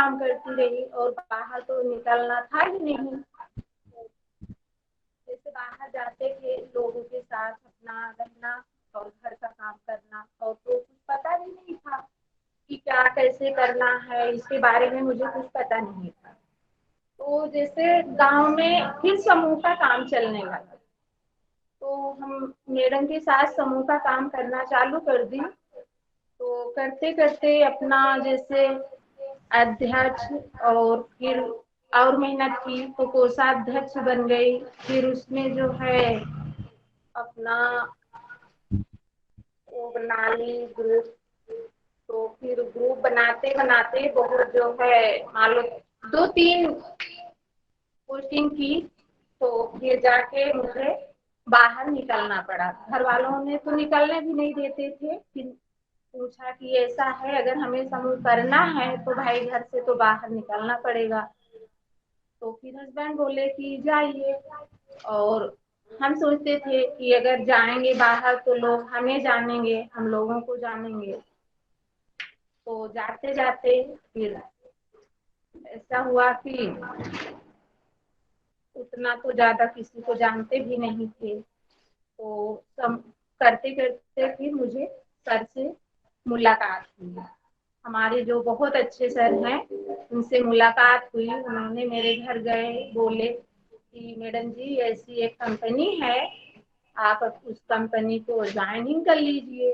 काम करती रही और बाहर तो निकलना था ही नहीं। जैसे बाहर जाते थे लोगों के साथ अपना रहना और घर का काम करना, और तो कुछ पता भी नहीं था कि क्या कैसे करना है, इसके बारे में मुझे कुछ पता नहीं था। तो जैसे गांव में फिर समूह का काम चलने लगा, तो हम मैडम के साथ समूह का काम करना चालू कर दी। तो करते करते अपना जैसे अध्यक्ष, और फिर और मेहनत की तो कोषाध्यक्ष बन गई। फिर उसमें जो है अपना वो बना ली ग्रुप। तो फिर ग्रुप बनाते बनाते बहुत जो है मान लो 2-3 पोस्टिंग की, तो फिर जाके मुझे बाहर निकलना पड़ा। घर वालों ने तो निकलने भी नहीं देते थे। फिर पूछा कि ऐसा है, अगर हमें समूह करना है तो भाई घर से तो बाहर निकलना पड़ेगा। तो फिर हस्बैंड बोले कि जाइए। और हम सोचते थे कि अगर जाएंगे बाहर तो लोग हमें जानेंगे, हम लोगों को जानेंगे। तो जाते जाते फिर ऐसा हुआ कि उतना तो ज्यादा किसी को जानते भी नहीं थे। तो सब करते करते फिर मुझे सर से मुलाकात हुई। हमारे जो बहुत अच्छे सर हैं उनसे मुलाकात हुई। उन्होंने मेरे घर गए, बोले कि मैडम जी ऐसी एक कंपनी है, आप उस कंपनी को ज्वाइनिंग कर लीजिए।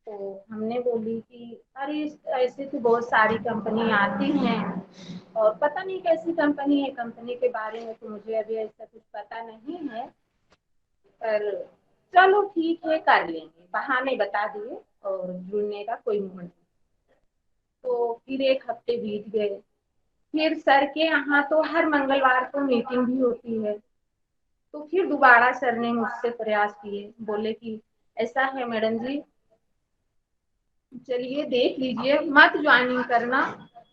तो हमने बोली कि अरे ऐसे तो बहुत सारी कंपनी आती हैं और पता नहीं कैसी कंपनी है, कंपनी के बारे में तो मुझे अभी ऐसा कुछ पता नहीं है, पर चलो ठीक है कर लेंगे, बहाने बता दिए और जुड़ने का कोई मूड नहीं। तो फिर 1 हफ्ते बीत गए। फिर सर के यहाँ तो हर मंगलवार को मीटिंग भी होती है। तो फिर दोबारा सर ने मुझसे प्रयास किए, बोले कि ऐसा है मैडम जी, चलिए देख लीजिए, मत ज्वाइनिंग करना,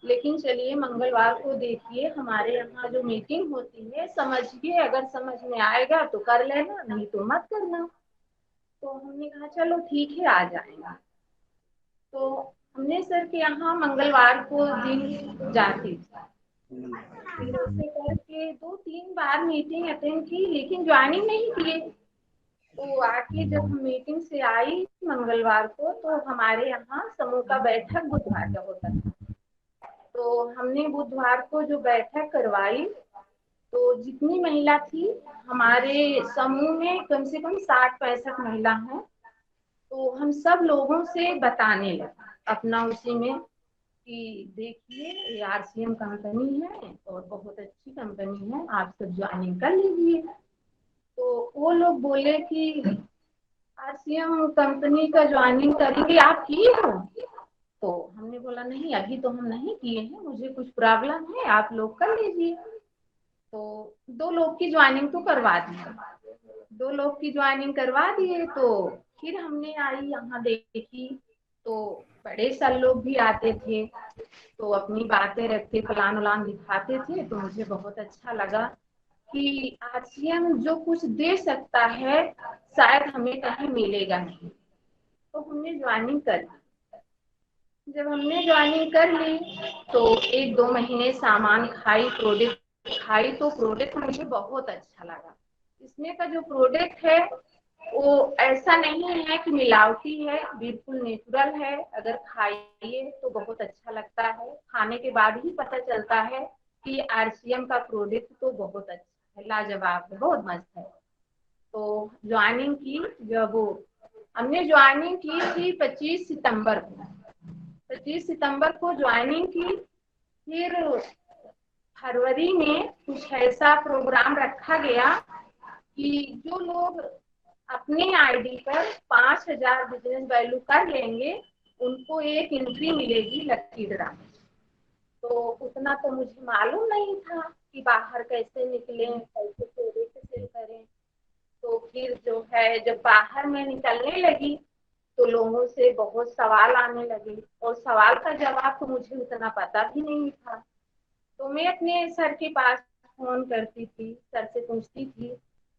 लेकिन चलिए मंगलवार को देखिए हमारे यहाँ जो मीटिंग होती है, समझिए, अगर समझ में आएगा तो कर लेना, नहीं तो मत करना। तो हमने कहा चलो ठीक है आ जाएंगे। तो हमने सर के यहाँ मंगलवार को दिन जाती थी। फिर ऐसे करके 2-3 बार मीटिंग अटेंड की, लेकिन ज्वाइनिंग नहीं किए। तो आके जब हम मीटिंग से आई मंगलवार को, तो हमारे यहाँ समूह का बैठक बुधवार का होता था। तो हमने बुधवार को जो बैठक करवाई, तो जितनी महिला थी हमारे समूह में, कम से कम 60-65 महिला हैं। तो हम सब लोगों से बताने लगे अपना उसी में कि देखिए ये आरसीएम कंपनी है और बहुत अच्छी कंपनी है, आप सब ज्वाइनिंग कर लीजिए। तो वो लोग बोले कि आरसीएम कंपनी का ज्वाइनिंग करेंगे, आप किए हो? तो हमने बोला नहीं, अभी तो हम नहीं किए हैं, मुझे कुछ प्रॉब्लम है, आप लोग कर लीजिए। तो 2 लोग की ज्वाइनिंग तो करवा दी, 2 लोग की ज्वाइनिंग करवा दिए। तो फिर हमने आई यहाँ देखी, तो बड़े सर लोग भी आते थे, तो अपनी बातें रखते, प्लान उलान दिखाते थे। तो मुझे बहुत अच्छा लगा कि आरसीएम जो कुछ दे सकता है शायद हमें कहीं मिलेगा नहीं। तो हमने ज्वाइनिंग कर ली। जब हमने ज्वाइनिंग कर ली तो 1-2 महीने सामान खाई, प्रोडक्ट खाई, तो प्रोडक्ट मुझे बहुत अच्छा लगा। इसमें का जो प्रोडक्ट है वो ऐसा नहीं है कि मिलावटी है, बिल्कुल नेचुरल है। अगर खाइए तो बहुत अच्छा लगता है, खाने के बाद ही पता चलता है कि आरसीएम का प्रोडक्ट तो बहुत अच्छा है, लाजवाब है, बहुत मस्त है। तो ज्वाइनिंग की, जब हमने ज्वाइनिंग की थी 25 सितंबर को, 25 सितंबर को ज्वाइनिंग की। फिर फरवरी में कुछ ऐसा प्रोग्राम रखा गया कि जो लोग अपने आईडी पर 5,000 बिजनेस वैल्यू कर लेंगे, उनको एक एंट्री मिलेगी लकी ड्रा। तो उतना तो मुझे मालूम नहीं था कि बाहर कैसे निकले, कैसे प्रोडक्ट सेल करें। तो फिर जो है जब बाहर में निकलने लगी तो लोगों से बहुत सवाल आने लगे, और सवाल का जवाब तो मुझे उतना पता भी नहीं था। तो मैं अपने सर के पास फोन करती थी, सर से पूछती थी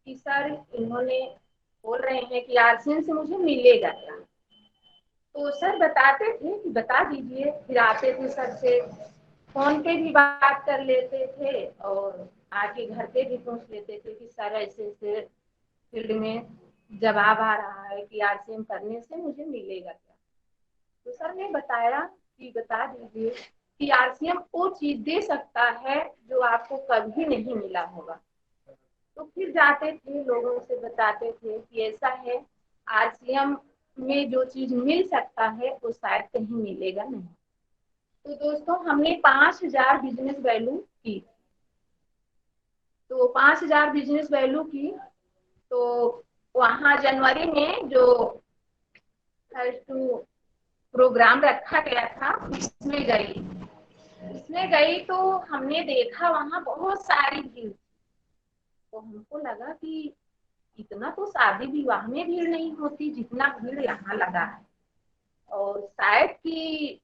कि सर इन्होंने बोल रहे हैं कि आरसीएम से मुझे मिलेगा क्या? तो सर बताते थे कि बता दीजिए। फिर आते थे सर से फोन पे भी बात कर लेते थे और आके घर पे भी पूछ लेते थे कि सर ऐसे ऐसे फील्ड में जवाब आ रहा है कि आरसीएम करने से मुझे मिलेगा क्या। तो सर ने बताया कि बता दीजिए कि आरसीएम वो चीज दे सकता है जो आपको कभी नहीं मिला होगा। तो फिर जाते थे लोगों से बताते थे कि ऐसा है, आरसीएम में जो चीज मिल सकता है वो शायद कहीं मिलेगा नहीं। तो दोस्तों हमने 5,000 बिजनेस वैल्यू की। तो 5,000 बिजनेस वैल्यू की। तो वहां जनवरी में जो फर्स्ट प्रोग्राम रखा गया था उसमें गई तो हमने देखा वहां बहुत सारी भीड़। तो हमको लगा कि इतना तो शादी विवाह में भीड़ नहीं होती जितना भीड़ यहाँ लगा है। और शायद कि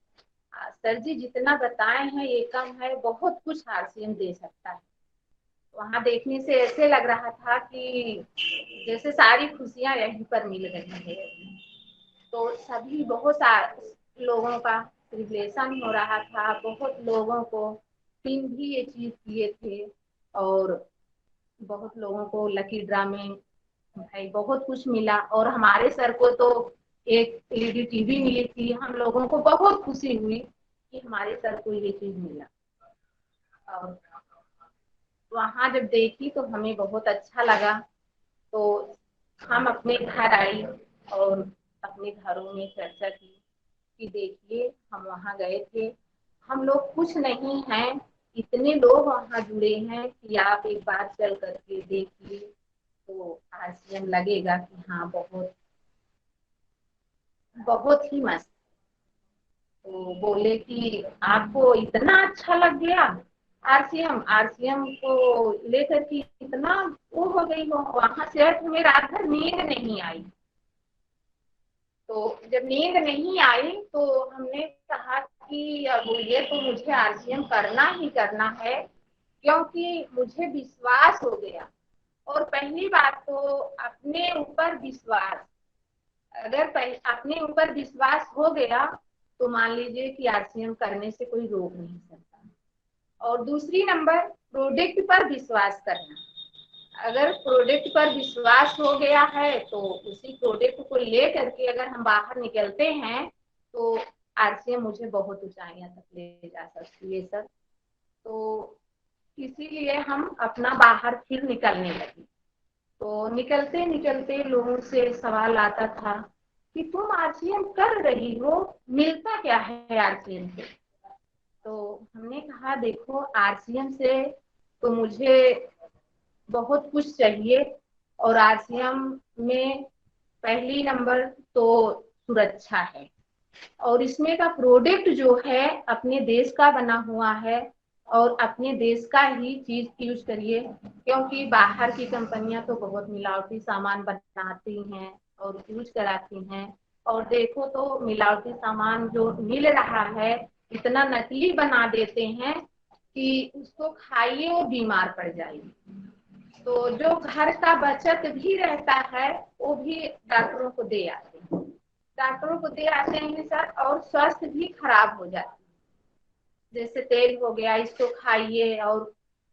सर जी जितना बताए हैं ये कम है, बहुत कुछ आरसीएम दे सकता है। वहां देखने से ऐसे लग रहा था कि जैसे सारी खुशियां यहीं पर मिल रही है। तो सभी बहुत सारे लोगों का रिलेशन हो रहा था, बहुत लोगों को पिन भी ये चीज किए थे। और बहुत लोगों को लकी ड्रा में भाई बहुत कुछ मिला। और हमारे सर को तो एक एलईडी टीवी मिली थी। हम लोगों को बहुत खुशी हुई कि हमारे सर को ये चीज मिला। और वहां जब देखी तो हमें बहुत अच्छा लगा। तो हम अपने घर आई और अपने घरों में चर्चा की कि देखिए हम वहां गए थे, हम लोग कुछ नहीं हैं, इतने लोग वहां जुड़े हैं कि आप एक बार चल करके देखिए तो आरसीएम लगेगा कि हाँ बहुत बहुत ही मस्त। तो बोले कि आपको इतना अच्छा लग गया आरसीएम आरसीएम को लेकर के इतना वो हो गई हो। वहां से हमें रात भर नींद नहीं आई। तो जब नींद नहीं आई तो हमने कहा कि अब ये तो मुझे आरसीएम करना ही करना है, क्योंकि मुझे विश्वास हो गया। और पहली बात तो अपने ऊपर विश्वास, अगर अपने ऊपर विश्वास हो गया तो मान लीजिए कि आरसीएम करने से कोई रोक नहीं सकता। और दूसरी नंबर प्रोडक्ट पर विश्वास करना। अगर प्रोडक्ट पर विश्वास हो गया है तो उसी प्रोडक्ट को ले करके अगर हम बाहर निकलते हैं तो आरसीएम मुझे बहुत ऊंचाइयां तक ले जा सकती है सर। तो इसीलिए हम अपना बाहर फिर निकलने लगे। तो निकलते निकलते लोगों से सवाल आता था कि तुम आरसीएम कर रही हो, मिलता क्या है आरसीएम से। तो हमने कहा देखो आरसीएम से तो मुझे बहुत कुछ चाहिए। और आरसीएम में पहली नंबर तो सुरक्षा है। और इसमें का प्रोडक्ट जो है अपने देश का बना हुआ है। और अपने देश का ही चीज यूज करिए, क्योंकि बाहर की कंपनियां तो बहुत मिलावटी सामान बनाती हैं और यूज कराती हैं। और देखो तो मिलावटी सामान जो मिल रहा है इतना नकली बना देते हैं कि उसको खाइए और बीमार पड़ जाइए। तो जो घर का बचत भी रहता है वो भी डॉक्टरों को दे आते हैं, डॉक्टरों को दे आते हैं सर। और स्वास्थ्य भी खराब हो जाती है। जैसे तेल हो गया इसको खाइए, और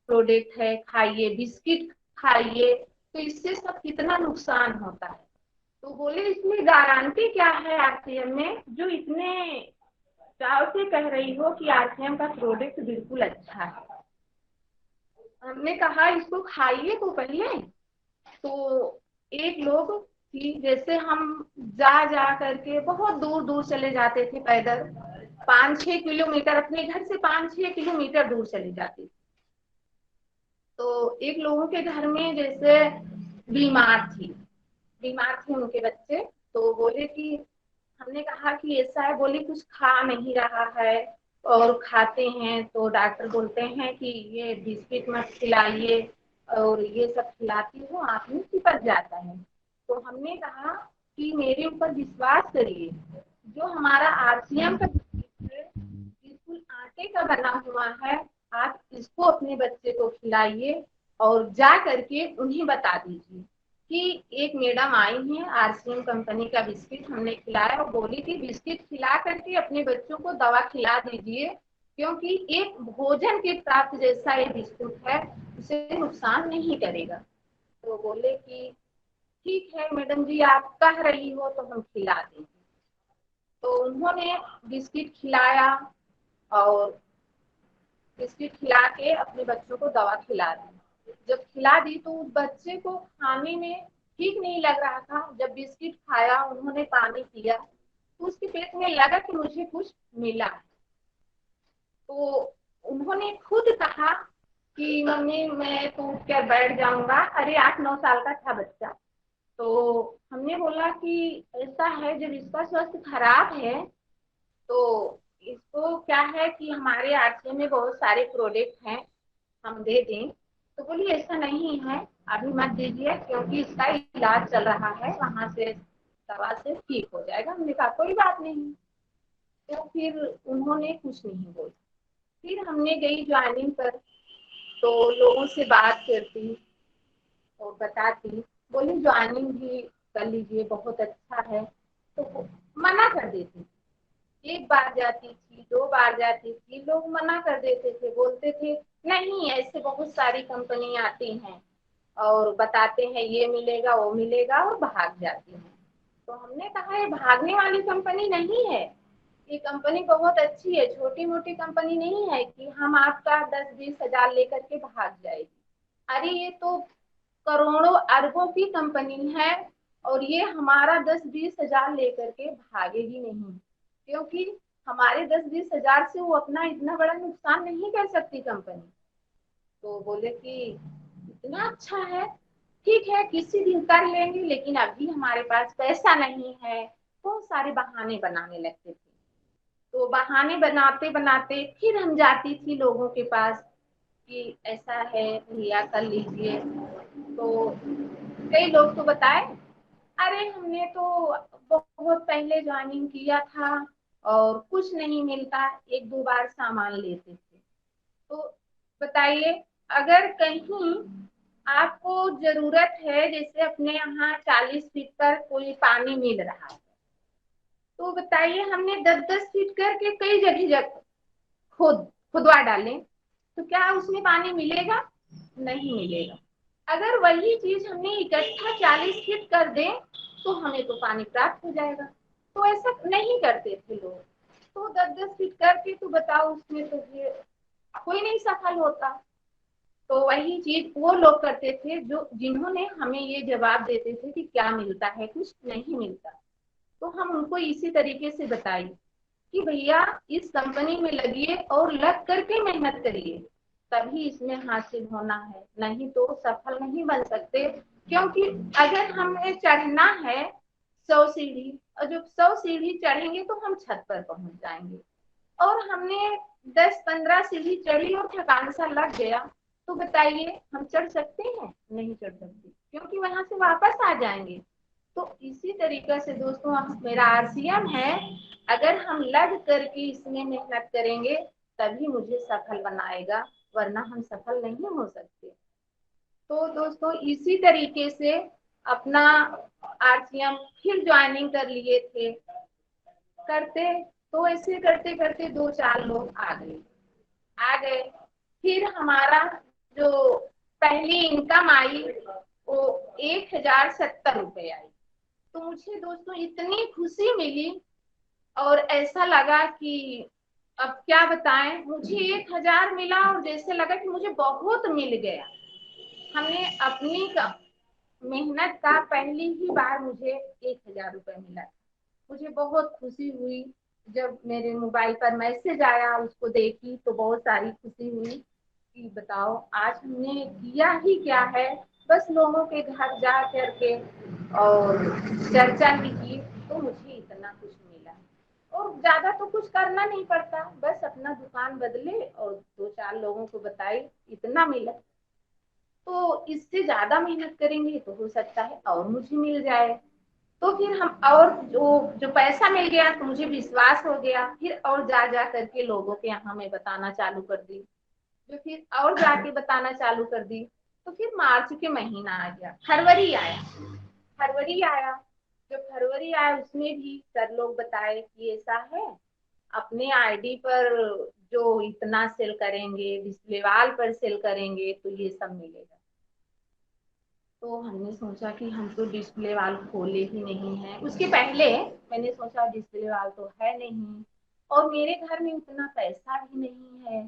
प्रोडक्ट है खाइए, बिस्किट खाइए, तो इससे सब कितना नुकसान होता है। तो बोले इसमें गारंटी क्या है आरसीएम में जो इतने चाव से कह रही हो कि आरसीएम का प्रोडक्ट बिल्कुल अच्छा है। हमने कहा इसको खाइए तो पहले। तो एक लोग कि जैसे हम जा जा करके बहुत दूर दूर चले जाते थे पैदल, 5-6 किलोमीटर, अपने घर से 5-6 किलोमीटर दूर चले जाते थे। तो एक लोगों के घर में जैसे बीमार थी बीमार थे उनके बच्चे। तो बोले कि हमने कहा कि ऐसा है, बोले कुछ खा नहीं रहा है और खाते हैं तो डॉक्टर बोलते हैं कि ये बिस्किट मत खिलाइए और ये सब खिलाती हूँ आँख में चिपक जाता है। तो हमने कहा कि मेरे ऊपर विश्वास करिए, जो हमारा आरसीएम का बिस्किट है बिल्कुल आटे का बना हुआ है, आप इसको अपने बच्चे को खिलाइए। और जा करके उन्हें बता दीजिए कि एक मैडम आई हैं आरसीएम कंपनी का बिस्किट हमने खिलाया और बोली थी बिस्किट खिला करके अपने बच्चों को दवा खिला दीजिए, क्योंकि एक भोजन के प्राप्त जैसा ये बिस्कुट है, उसे नुकसान नहीं करेगा। तो बोले कि ठीक है मैडम जी, आप कह रही हो तो हम खिला देंगे। तो उन्होंने बिस्किट खिलाया और बिस्किट खिला के अपने बच्चों को दवा खिला दी। जब खिला दी तो उस बच्चे को खाने में ठीक नहीं लग रहा था। जब बिस्किट खाया, उन्होंने पानी पिया, तो उसके पेट में लगा कि मुझे कुछ मिला। तो उन्होंने खुद कहा कि मम्मी मैं तो उठ कर बैठ जाऊंगा। अरे 8-9 साल का था बच्चा। तो हमने बोला कि ऐसा है, जब इसका स्वास्थ्य खराब है तो इसको क्या है कि हमारे आरसी में बहुत सारे प्रोडक्ट हैं, हम दे दें। तो बोली ऐसा नहीं है, अभी मत दीजिए, क्योंकि इसका इलाज चल रहा है, वहां से दवा से ठीक हो जाएगा। हमने कहा कोई बात नहीं। तो फिर उन्होंने कुछ नहीं बोला। फिर हमने गई ज्वाइनिंग पर, तो लोगों से बात करती और बताती, बोली ज्वाइनिंग भी कर लीजिए, बहुत अच्छा है। तो मना कर देती। एक बार जाती थी, 2 बार जाती थी, लोग मना कर देते थे, बोलते थे नहीं, ऐसे बहुत सारी कंपनी आती हैं और बताते हैं ये मिलेगा वो मिलेगा और भाग जाती हैं। तो हमने कहा ये भागने वाली कंपनी नहीं है, ये कंपनी बहुत अच्छी है, छोटी मोटी कंपनी नहीं है कि हम आपका 10-20 हजार लेकर के भाग जाएगी। अरे ये तो करोड़ों अरबों की कंपनी है और ये हमारा 10-20 हजार लेकर के भागेगी नहीं, क्योंकि हमारे 10-20 हजार से वो अपना इतना बड़ा नुकसान नहीं कर सकती कंपनी। तो बोले कि इतना अच्छा है, ठीक है किसी दिन कर लेंगे, लेकिन अभी हमारे पास पैसा नहीं है। बहुत सारे बहाने बनाने लगते थे। तो बहाने बनाते बनाते फिर हम जाती थी लोगों के पास कि ऐसा है भैया कर लीजिए। तो कई लोग तो बताए, अरे हमने तो बहुत पहले ज्वाइनिंग किया था और कुछ नहीं मिलता, 1-2 बार सामान लेते थे। तो बताइए, अगर कहीं आपको जरूरत है, जैसे अपने यहाँ 40 फीट पर कोई पानी मिल रहा है, तो बताइए हमने 10-10 फीट करके कई जगह खुदवा डालें, तो क्या उसमें पानी मिलेगा? नहीं मिलेगा। अगर वही चीज हमने इकट्ठा 40 फीट कर दें तो हमें तो पानी प्राप्त हो जाएगा। तो ऐसा नहीं करते थे लोग। तो 10-10 फीट करके तो बताओ, उसमें तो ये कोई नहीं सफल होता। तो वही चीज वो लोग करते थे जो जिन्होंने हमें ये जवाब देते थे कि क्या मिलता है, कुछ नहीं मिलता। तो हम उनको इसी तरीके से बताइए कि भैया इस कंपनी में लगिए और लग करके मेहनत करिए, तभी इसमें हासिल होना है, नहीं तो सफल नहीं बन सकते। क्योंकि अगर हमें चढ़ना है 100 सीढ़ी, और जब 100 सीढ़ी चढ़ेंगे तो हम छत पर पहुंच जाएंगे। और हमने 10-15 सीढ़ी चढ़ी और थकान सा लग गया, तो बताइए हम चढ़ सकते हैं? नहीं चढ़ सकते, क्योंकि वहां से वापस आ जाएंगे। तो इसी तरीके से दोस्तों मेरा आरसीएम है, अगर हम लग करके इसमें मेहनत करेंगे तभी मुझे सफल बनाएगा, वरना हम सफल नहीं हो सकते। तो दोस्तों इसी तरीके से अपना आरसीएम फिर ज्वाइनिंग कर लिए थे। करते तो ऐसे करते करते 2-4 लोग आ गए। फिर हमारा जो पहली इनकम आई वो 1070 रुपये आई। तो मुझे दोस्तों इतनी खुशी मिली और ऐसा लगा कि अब क्या बताएं, मुझे 1000 मिला और जैसे लगा कि मुझे बहुत मिल गया। हमने अपनी मेहनत का पहली ही बार मुझे 1000 रुपये मिला। मुझे बहुत खुशी हुई। जब मेरे मोबाइल पर मैसेज आया उसको देखी तो बहुत सारी खुशी हुई कि बताओ आज हमने किया ही क्या है। बस लोगों के घर जा करके और चर्चा ही की तो मुझे इतना कुछ मिला। और ज्यादा तो कुछ करना नहीं पड़ता, बस अपना दुकान बदले और 2-4 लोगों को बताई, इतना मिला। तो इससे ज्यादा मेहनत करेंगे तो हो सकता है और मुझे मिल जाए। तो फिर हम और जो पैसा मिल गया तो मुझे विश्वास हो गया, फिर और जा जा करके लोगों के यहाँ मैं बताना चालू कर दी। जो फिर और जाके बताना चालू कर दी, तो फिर मार्च के महीना आ गया, फरवरी आया। जो फरवरी आया उसमें भी सर लोग बताए कि ऐसा है, अपने आईडी पर जो इतना सेल करेंगे, डिस्प्ले वाल पर सेल करेंगे तो ये सब मिलेगा। तो हमने सोचा कि हम तो डिस्प्ले वाल खोले ही नहीं है। उसके पहले मैंने सोचा डिस्प्ले वाल तो है नहीं और मेरे घर में उतना पैसा भी नहीं है,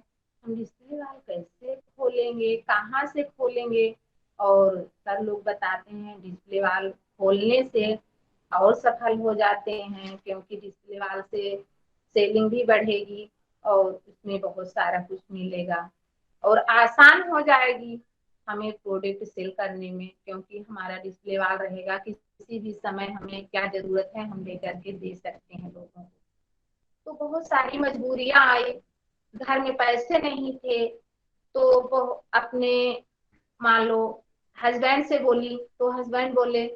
हम डिस्प्ले वाल कैसे खोलेंगे, कहाँ से खोलेंगे। और सर लोग बताते हैं डिस्प्ले वाल खोलने से और सफल हो जाते हैं, क्योंकि डिस्प्ले वाल से सेलिंग भी बढ़ेगी और उसमें बहुत सारा कुछ मिलेगा और आसान हो जाएगी हमें प्रोडक्ट सेल करने में, क्योंकि हमारा डिस्प्ले वाल रहेगा कि किसी भी समय हमें क्या जरूरत है हम लेकर के दे सकते हैं लोगों को। तो बहुत सारी मजबूरियां आई, घर में पैसे नहीं थे तो वो अपने मान लो हस्बैंड से बोली तो हस्बैंड बोले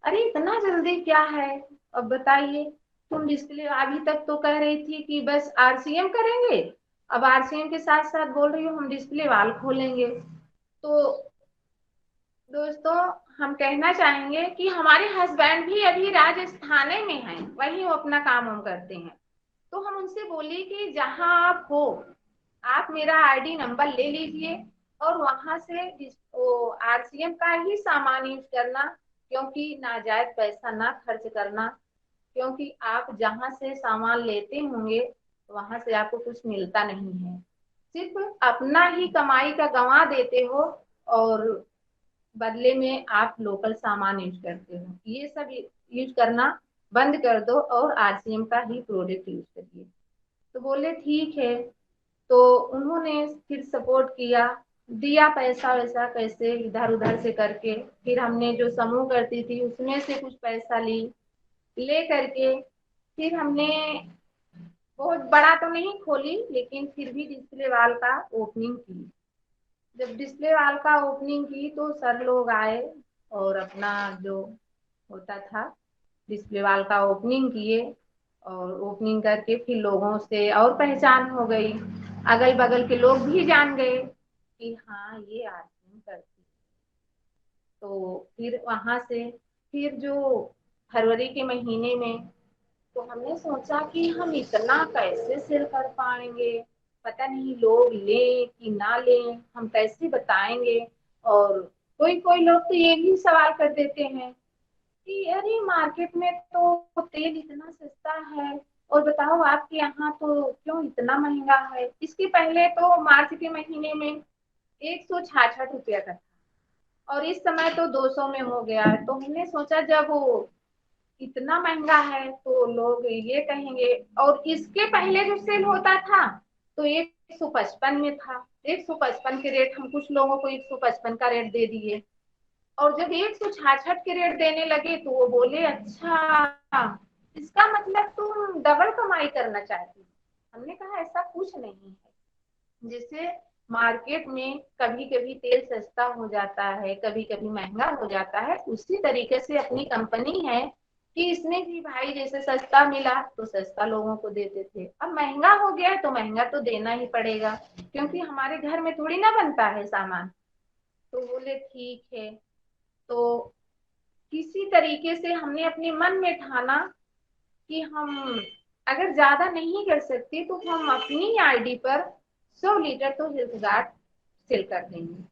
अरे इतना जल्दी क्या है, अब बताइए, तुम डिस्प्ले अभी तक तो कह रही थी कि बस आरसीएम करेंगे, अब आरसीएम के साथ साथ बोल रही हो हम डिस्प्ले वाल खोलेंगे। तो दोस्तों हम कहना चाहेंगे कि हमारे हस्बैंड भी अभी राजस्थान में हैं, वहीं वो अपना काम हम करते हैं। तो हम उनसे बोले कि जहां आप हो आप मेरा आईडी नंबर ले लीजिए और वहां से आरसीएम का ही सामान यूज करना, क्योंकि नाजायज पैसा ना खर्च करना, क्योंकि आप जहां से सामान लेते होंगे वहां से आपको कुछ मिलता नहीं है, सिर्फ अपना ही कमाई का गंवा देते हो और बदले में आप लोकल सामान यूज करते हो। ये सब यूज करना बंद कर दो और आरसीएम का ही प्रोडक्ट यूज करिए। तो बोले ठीक है। तो उन्होंने फिर सपोर्ट किया, दिया पैसा वैसा कैसे इधर उधर से करके, फिर हमने जो समूह करती थी उसमें से कुछ पैसा ली, ले करके फिर हमने बहुत बड़ा तो नहीं खोली लेकिन फिर भी डिस्प्ले वाल का ओपनिंग की। जब डिस्प्ले वाल का ओपनिंग की तो सर लोग आए और अपना जो होता था डिस्प्ले वाल का ओपनिंग किए और ओपनिंग करके फिर लोगों से और पहचान हो गई, अगल बगल के लोग भी जान गए कि हाँ ये आरती करती। तो फिर वहां से फिर जो फरवरी के महीने में तो हमने सोचा कि हम इतना कैसे सेल कर पाएंगे, पता नहीं लोग लें कि ना लें, हम कैसे बताएंगे। और कोई कोई लोग तो ये भी सवाल कर देते हैं कि अरे मार्केट में तो तेल इतना सस्ता है और बताओ आपके यहाँ तो क्यों इतना महंगा है। इसके पहले तो मार्च के महीने में 166 रुपया का था और इस समय तो 200 में हो गया है। तो हमने सोचा जब वो इतना महंगा है तो लोग ये कहेंगे, और इसके पहले जो सेल होता था तो 155 में था, 155 के रेट हम कुछ लोगों को 155 का रेट दे दिए और जब 166 के रेट देने लगे तो वो बोले अच्छा इसका मतलब तुम डबल कमाई करना चाहती हो। हमने कहा ऐसा कुछ नहीं है, जैसे मार्केट में कभी कभी तेल सस्ता हो जाता है कभी कभी महंगा हो जाता है, उसी तरीके से अपनी कंपनी है कि इसमें भी भाई जैसे सस्ता मिला तो सस्ता लोगों को देते थे, अब महंगा हो गया तो महंगा तो देना ही पड़ेगा, क्योंकि हमारे घर में थोड़ी ना बनता है सामान। तो बोले ठीक है। तो किसी तरीके से हमने अपने मन में ठाना कि हम अगर ज्यादा नहीं कर सकते तो हम अपनी आईडी पर 100 लीटर तो हेल्थ गार्ड सेल कर देंगे।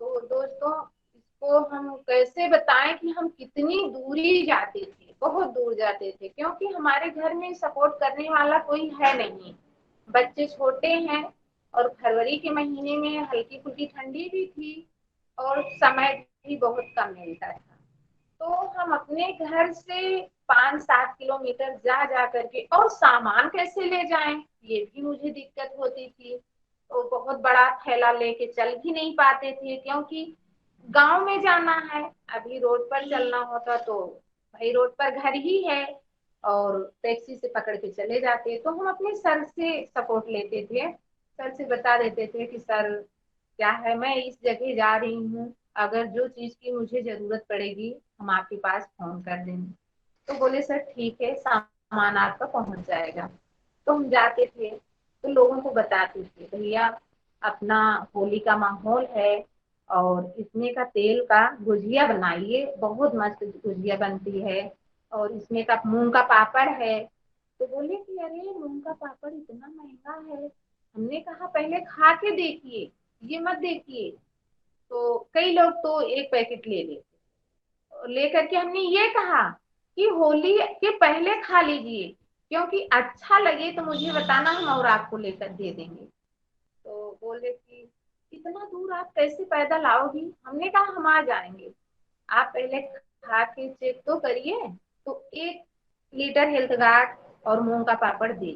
तो दोस्तों इसको हम कैसे बताएं कि हम कितनी दूरी जाते थे, बहुत दूर जाते थे, क्योंकि हमारे घर में सपोर्ट करने वाला कोई है नहीं, बच्चे छोटे हैं और फरवरी के महीने में हल्की फुल्की ठंडी भी थी और समय भी बहुत कम मिलता था। तो हम अपने घर से 5-7 किलोमीटर जा जा करके और सामान कैसे ले जाएं ये भी मुझे दिक्कत होती थी। तो बहुत बड़ा थैला लेके चल भी नहीं पाते थे, क्योंकि गांव में जाना है, अभी रोड पर चलना होता तो भाई रोड पर घर ही है और टैक्सी से पकड़ के चले जाते। तो हम अपने सर से सपोर्ट लेते थे, सर से बता देते थे कि सर क्या है मैं इस जगह जा रही हूँ, अगर जो चीज की मुझे जरूरत पड़ेगी हम आपके पास फोन कर देंगे। तो बोले सर ठीक है सामान आपका पहुंच जाएगा। तो हम जाते थे तो लोगों को बताते थे भैया अपना होली का माहौल है और इसमें का तेल का गुजिया बनाइए, बहुत मस्त गुजिया बनती है और इसमें का मूंग का पापड़ है। तो बोले कि अरे मूंग का पापड़ इतना महंगा है। हमने कहा पहले खा के देखिए, ये मत देखिए। तो कई लोग तो एक पैकेट ले लेते, लेकर के हमने ये कहा कि होली के पहले खा लीजिए, क्योंकि अच्छा लगे तो मुझे बताना, हम और आपको लेकर दे देंगे। तो बोले कि इतना दूर आप कैसे पैदल आओगी। हमने कहा हम आ जाएंगे, आप पहले खा के चेक तो करिए। तो 1 लीटर हेल्थ गार्ड और मूंग का पापड़ दे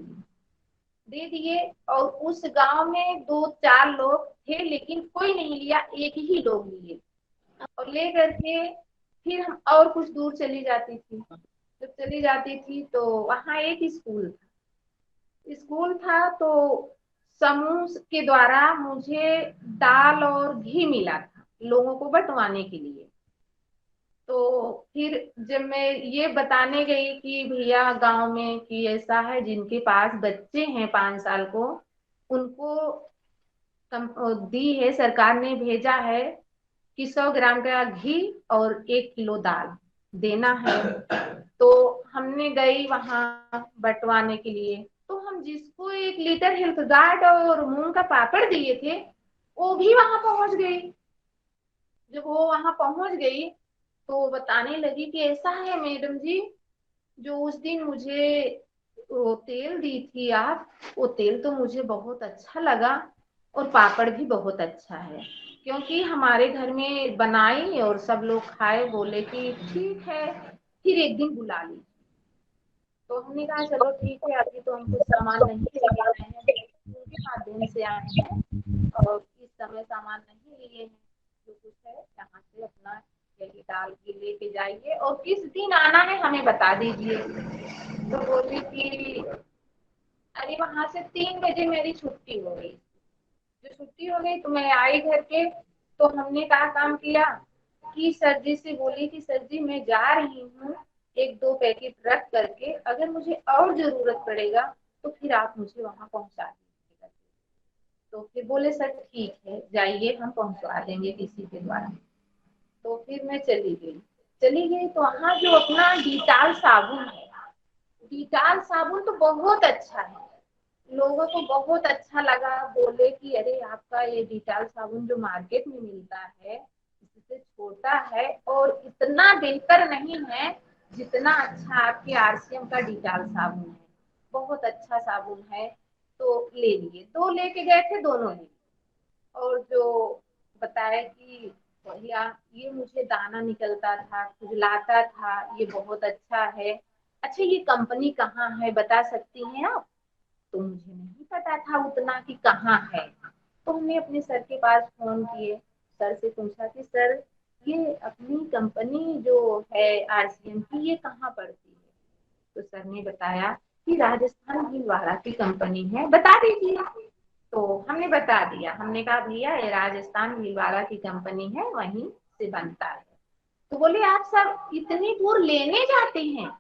दिए। और उस गांव में 2-4 लोग थे, लेकिन कोई नहीं लिया, एक ही लोग लिए। और ले करके फिर हम और कुछ दूर चली जाती थी। जब चली जाती थी तो वहां एक स्कूल था। तो समूह के द्वारा मुझे दाल और घी मिला था लोगों को बंटवाने के लिए। तो फिर जब मैं ये बताने गई कि भैया गांव में कि ऐसा है, जिनके पास बच्चे हैं 5 साल को, उनको दी है, सरकार ने भेजा है कि 100 ग्राम का घी और 1 किलो दाल देना है। तो हमने गई वहां बंटवाने के लिए। तो हम जिसको 1 लीटर हेल्थ गार्ड और मूंग का पापड़ दिए थे, वो भी वहां पहुंच गई। जब वो वहां पहुंच गई तो बताने लगी कि ऐसा है मैडम जी, जो उस दिन मुझे वो तेल दी थी आप, वो तेल तो मुझे बहुत अच्छा लगा, और पापड़ भी बहुत अच्छा है, क्योंकि हमारे घर में बनाई और सब लोग खाए, बोले कि ठीक है, फिर एक दिन बुला ली। तो हमने कहा चलो ठीक है, अभी तो हम कुछ सामान नहीं लेके आए हैं, उनके माध्यम से आए हैं, और इस समय सामान नहीं लिए हैं। जो कुछ है यहाँ से अपना यही डाल के लेके जाइए, और किस दिन आना है हमें बता दीजिए। तो बोली कि अरे वहां से 3 बजे मेरी छुट्टी हो गई। जो छुट्टी हो गई तो मैं आई घर के। तो हमने कहा काम किया कि सर जी से बोली कि सर जी मैं जा रही हूँ, 1-2 पैकेट रख करके, अगर मुझे और जरूरत पड़ेगा तो फिर आप मुझे वहां पहुंचा दीजिएगा। तो फिर बोले सर ठीक है, जाइए हम पहुंचा देंगे किसी के द्वारा। तो फिर मैं चली गई तो वहाँ जो अपना डिटाल साबुन है, डिटाल साबुन तो बहुत अच्छा है, लोगों को बहुत अच्छा लगा। बोले कि अरे आपका ये डिटाल साबुन जो मार्केट में मिलता है, इससे छोटा है और इतना बेहतर नहीं है जितना अच्छा आपके आरसीएम का डिटाल साबुन है, बहुत अच्छा साबुन है। तो ले लिए, 2 लेके गए थे, दोनों ने। और जो बताया कि भैया ये मुझे दाना निकलता था, खुजलाता था, ये बहुत अच्छा है। अच्छा ये कंपनी कहाँ है बता सकती हैं आप। तो मुझे नहीं पता था उतना कि कहाँ है। तो हमने अपने सर के पास फोन किए, सर से पूछा कि सर ये अपनी कंपनी जो है आरसीएम की, ये कहाँ पड़ती है। तो सर ने बताया कि राजस्थान भीलवाड़ा की कंपनी है, बता दीजिए। तो हमने बता दिया, हमने कहा भैया ये राजस्थान भीलवाड़ा की कंपनी है, वहीं से बनता है। तो बोले आप सब इतनी दूर लेने जाते हैं।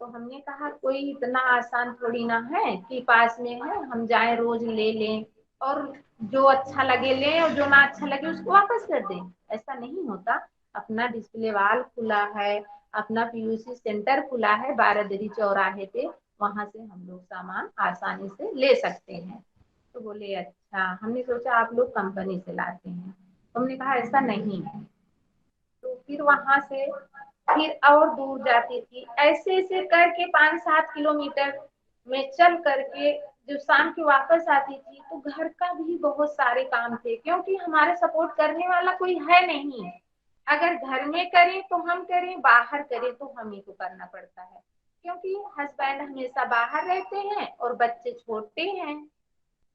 तो हमने कहा कोई इतना आसान थोड़ी ना है कि पास में है हम जाएं रोज ले लें, और जो अच्छा लगे लें और जो ना अच्छा लगे उसको वापस कर दें, ऐसा नहीं होता। अपना डिस्प्ले वाल खुला है, अपना पीयूसी सेंटर खुला है 12 दरी चौराहे पे, वहां से हम लोग सामान आसानी से ले सकते हैं। तो बोले अच्छा, हमने सोचा आप लोग कंपनी से लाते हैं। तो हमने कहा ऐसा नहीं है। तो फिर वहां से फिर और दूर जाती थी, ऐसे ऐसे करके 5-7 किलोमीटर में चल करके जो शाम की वापस आती थी, तो घर का भी बहुत सारे काम थे, क्योंकि हमारे सपोर्ट करने वाला कोई है नहीं। अगर घर में करें तो हम करें, बाहर करें तो हम ही को करना पड़ता है, क्योंकि हस्बैंड हमेशा बाहर रहते हैं और बच्चे छोटे हैं।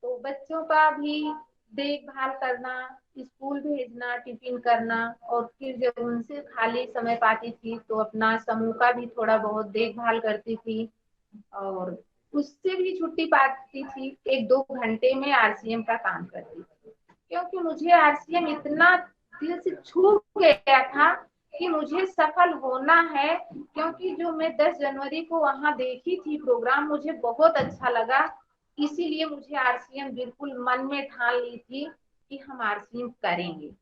तो बच्चों का भी देखभाल करना, स्कूल भेजना, टिफिन करना, और फिर जब उनसे खाली समय पाती थी तो अपना समूह का भी थोड़ा बहुत देखभाल करती थी। और उससे भी छुट्टी पाती थी, 1-2 घंटे में आरसीएम का काम करती थी, क्योंकि मुझे आरसीएम इतना दिल से छू गया था कि मुझे सफल होना है। क्योंकि जो मैं 10 जनवरी को वहां देखी थी प्रोग्राम, मुझे बहुत अच्छा लगा, इसीलिए मुझे आरसीएम बिल्कुल मन में ठान ली थी कि हम आरसीएम करेंगे।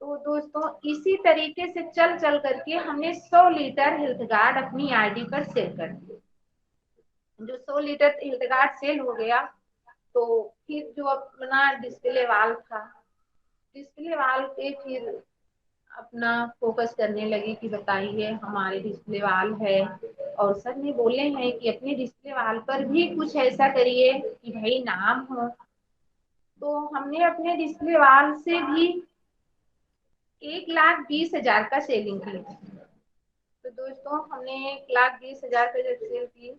तो दोस्तों इसी तरीके से चल चल करके हमने 100 लीटर हेल्थ गार्ड अपनी आईडी पर सेल कर दिए। जो 100 लीटर हिल्डगार्ड सेल हो गया, तो फिर जो अपना डिस्प्ले वाल्व था, डिस्प्ले वाल्व पे फिर अपना फोकस करने लगी कि बताइए हमारे डिस्प्ले वाल्व है, और सर ने बोले हैं कि अपने डिस्प्ले वाल्व पर भी कुछ ऐसा करिए कि भाई नाम हो। तो हमने अपने डिस्प्ले वाल्व से भी 1,20,000 का सेलिंग की। तो दोस्तों हमने 1,20,000 का जब सेल की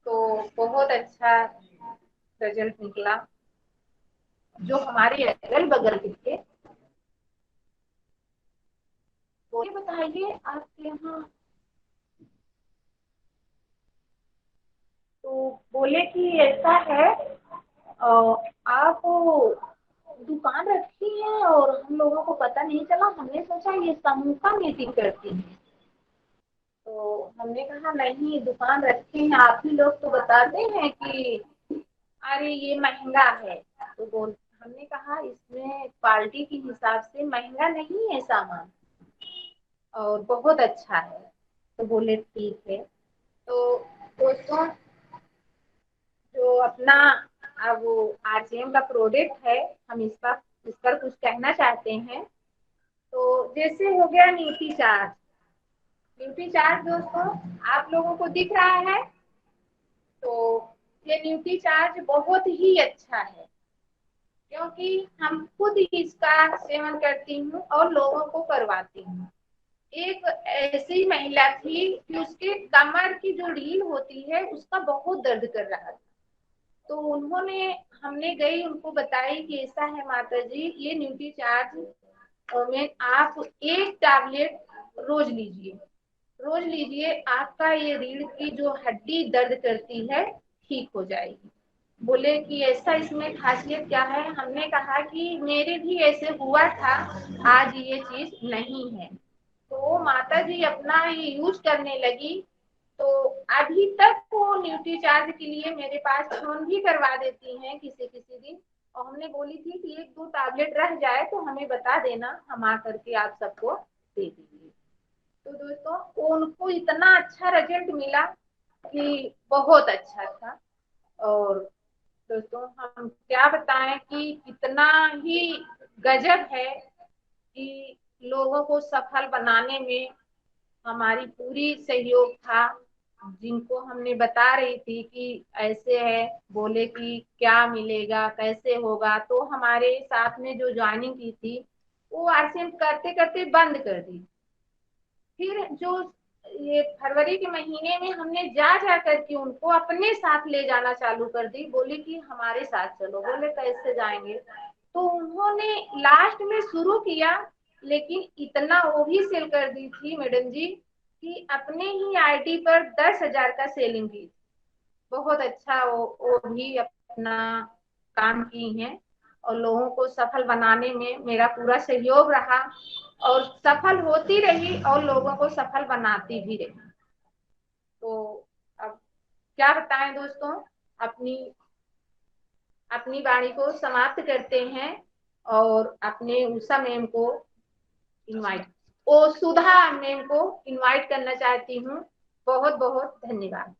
तो बहुत अच्छा रिजल्ट निकला। जो हमारे अगल बगल के थे वो ये बताइए आपके यहाँ, तो बोले कि ऐसा है, आप दुकान रखी है और हम लोगों को पता नहीं चला, हमने सोचा ये समूह का मीटिंग करती है। तो हमने कहा नहीं, दुकान रखी है, आप ही लोग तो बताते हैं कि अरे ये महंगा है। तो बोल हमने कहा इसमें क्वालिटी के हिसाब से महंगा नहीं है सामान, और बहुत अच्छा है। तो बोले ठीक है। तो दोस्तों जो अपना अब आरसीएम का प्रोडक्ट है, हम इस पर कुछ कहना चाहते हैं। तो जैसे हो गया न्यूट्री चार्ज। न्यूट्री चार्ज दोस्तों आप लोगों को दिख रहा है, तो ये न्यूट्री चार्ज बहुत ही अच्छा है, क्योंकि हम खुद इसका सेवन करती हूँ और लोगों को करवाती हूँ। एक ऐसी महिला थी कि उसके कमर की जो रीढ़ होती है उसका बहुत दर्द कर रहा था। तो उन्होंने हमने गई उनको बताई कि ऐसा है माता जी, ये न्यूट्री चार्ज में आप एक टैबलेट रोज लीजिए, रोज लीजिए, आपका ये रीढ़ की जो हड्डी दर्द करती है ठीक हो जाएगी। बोले कि ऐसा इसमें खासियत क्या है? हमने कहा कि मेरे भी ऐसे हुआ था, आज ये चीज नहीं है। तो माता जी अपना ये यूज करने लगी। तो अभी तक वो न्यूट्री चार्ज के लिए मेरे पास फोन भी करवा देती हैं किसी किसी दिन, और हमने बोली थी कि 1-2 टैबलेट रह जाए तो हमें बता देना, हम आ करके आप सबको दे देंगे। तो दोस्तों उनको इतना अच्छा रिजल्ट मिला कि बहुत अच्छा था। और दोस्तों हम क्या बताएं कि कितना ही गजब है कि लोगों को सफल बनाने में हमारी पूरी सहयोग था। जिनको हमने बता रही थी कि ऐसे है, बोले कि क्या मिलेगा कैसे होगा, तो हमारे साथ में जो ज्वाइनिंग की थी वो आरसीएम करते करते बंद कर दी। फिर जो ये फरवरी के महीने में हमने जा जा करके उनको अपने साथ ले जाना चालू कर दी, बोले कि हमारे साथ चलो। बोले कैसे जाएंगे? तो उन्होंने लास्ट में शुरू किया, लेकिन इतना वो भी सेल कर दी थी मैडम जी कि अपने ही आईडी पर 10,000 का सेलिंग की। बहुत अच्छा वो भी अपना काम की हैं, और लोगों को सफल बनाने में मेरा पूरा सहयोग रहा, और सफल होती रही और लोगों को सफल बनाती भी रही। तो अब क्या बताएं दोस्तों, अपनी अपनी वाणी को समाप्त करते हैं और अपने उषा मैम को इनवाइट, ओ सुधा मैम को इनवाइट करना चाहती हूँ। बहुत बहुत धन्यवाद।